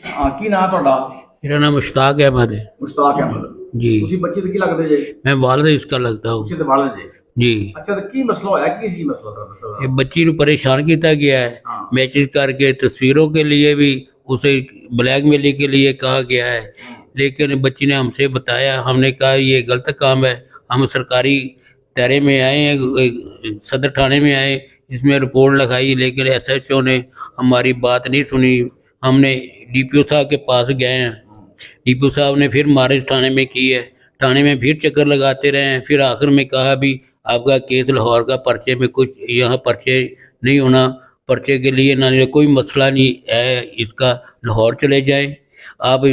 हाँ की नाम ਤੁਹਾਡਾ? मेरा नाम मुश्ताक अहमद है ਮੁਸ਼ਤਾਕ ਅਹਿਮਦ जी। ਤੁਸੀਂ ਬੱਚੇ ਤੇ ਕੀ ਲੱਗਦੇ ਜੇ? मैं वालिद इसका लगता हूँ ਤੁਸੀਂ ਤੇ ਵਾਲੇ ਜੇ। जी। ਅੱਛਾ ਤੇ ਕੀ ਮਸਲਾ ਹੋਇਆ, ਕੀ ਸੀ ਮਸਲਾ ਦਾ ਦੱਸੋ। ये बच्ची को परेशान किया गया है, हाँ। मैसेज करके तस्वीरों के लिए भी उसे ब्लैकमेलिंग के लिए कहा गया है, लेकिन बच्ची ने हमसे बताया, हमने कहा ये गलत काम है, हम सरकारी दायरे में आए हैं, सदर थाने में आए, इसमें रिपोर्ट लगाई, लेकिन SHO ने हमारी बात नहीं सुनी। हमने DPO साहब के पास गए हैं, DPO साहब ने फिर मारिज थाने में की है, थाने में फिर चक्कर लगाते रहे हैं, फिर आखिर में कहा भी आपका केस लाहौर का पर्चे में कुछ यहाँ पर्चे नहीं होना, पर्चे के लिए ना कोई मसला नहीं है, इसका लाहौर चले जाए आप,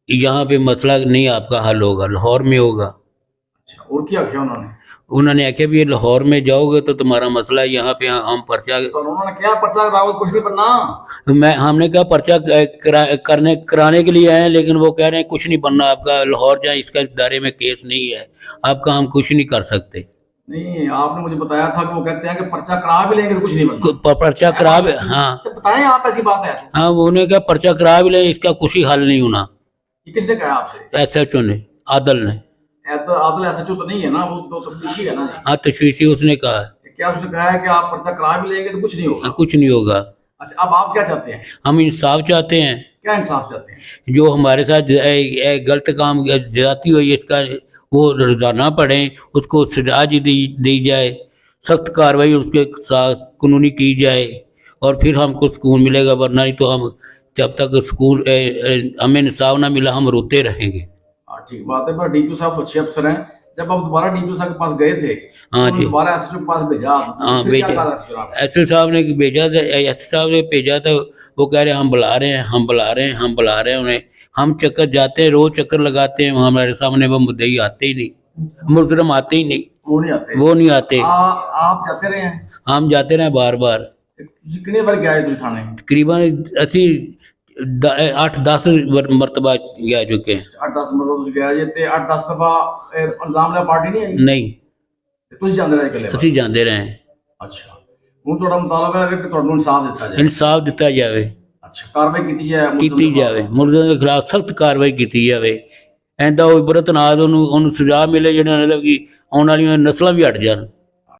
यहाँ पे मसला नहीं आपका हल होगा, लाहौर में होगा। अच्छा और क्या आख्या उन्होंने? उन्होंने आख्या भी लाहौर में जाओगे तो तुम्हारा मसला यहाँ पे हम पर्चा, तो उन्होंने क्या पर्चा कराओ, कुछ नहीं बनना। हमने कहा पर्चा कराने के लिए आए हैं, लेकिन वो कह रहे हैं कुछ नहीं बनना आपका, लाहौर जाए, इसका दायरे में केस नहीं है आपका, हम कुछ नहीं कर सकते। नहीं आपने मुझे बताया था कि वो कहते हैं कि पर्चा करा भी लेंगे तो कुछ नहीं बनना। पर्चा करा भी, हाँ तो बताएं आप, ऐसी बात है? हाँ, उन्होंने कहा पर्चा करा भी लें, इसका कुछ ही हल नहीं होना। ये किसने कहा आपसे? SHO ने, आदल ने। तो आदिल SHO तो नहीं है ना, वो तो तफ्तीशी है ना जी। हाँ तशवीशी उसने कहा है। क्या उसने कहा है कि आप पर्चा करा भी लेंगे तो कुछ नहीं होगा? कुछ नहीं होगा। अच्छा अब आप क्या चाहते हैं? हम इंसाफ चाहते हैं। क्या इंसाफ चाहते हैं? जो हमारे साथ गलत काम ज्यादती हुई, इसका वो रोजाना पड़े, उसको सजा दी जाए, सख्त कार्रवाई उसके साथ कानूनी की जाए, और फिर हमको सुकून मिलेगा, वरना नहीं तो हम जब तक सुकून हमें इंसाफ ना मिला हम रोते रहेंगे। हाँ ठीक बात है, पर DPO साहब अच्छे अफसर हैं। जब आप दोबारा DPO साहब के पास गए थे, हाँ जी, दोबारा SHO के पास भेजा? हाँ फिर क्या भेजा, कहा SHO ने? SHO साहब ने भेजा था, SHO साहब ने भेजा था, वो कह रहे हैं हम बुला रहे हैं, हम बुला रहे हैं, हम बुला रहे हैं उन्हें। हम चक्कर जाते हैं, रोज चक्कर लगाते हैं, हमारे सामने वो मुद्दई आते ही नहीं, मुजरम आते ही नहीं, वो नहीं आते। वो नहीं आते। आप जाते रहे हैं? हम जाते रहे बार बार, कितने बार गए तुम थाने? तकरीबन असी 8-10 मरतबा जा चुके हैं। 8-10 मतलब तुम गए जे ते 8-10 दफा इल्जाम ला पार्टी नहीं आई? नहीं, तुम जाते रहे इकल्ले? ਅਸੀਂ ਜਾਂਦੇ ਰਹੇ। अच्छा ਹੁਣ ਤੁਹਾਡਾ ਮੁਤਾਲਬਾ ਹੈ ਕਿ ਤੁਹਾਨੂੰ ਇਨਸਾਫ ਦਿੱਤਾ ਜਾਏ? ਇਨਸਾਫ ਦਿੱਤਾ ਜਾਵੇ, अच्छा कार्रवाई ਕੀਤੀ ਜਾਵੇ, ਮੁਲਜ਼ਮ ਦੇ ਖਿਲਾਫ ਸਖਤ ਕਾਰਵਾਈ ਕੀਤੀ ਜਾਵੇ, ਐਂਦਾ ਉਹ ਇਬਰਤ ਨਾਲ ਉਹਨੂੰ ਸਜ਼ਾ ਮਿਲੇ, ਜਿਹੜੇ ਮਤਲਬ ਕਿ ਆਉਣ ਵਾਲੀਆਂ ਨਸਲਾਂ ਵੀ ਹਟ ਜਾਣ।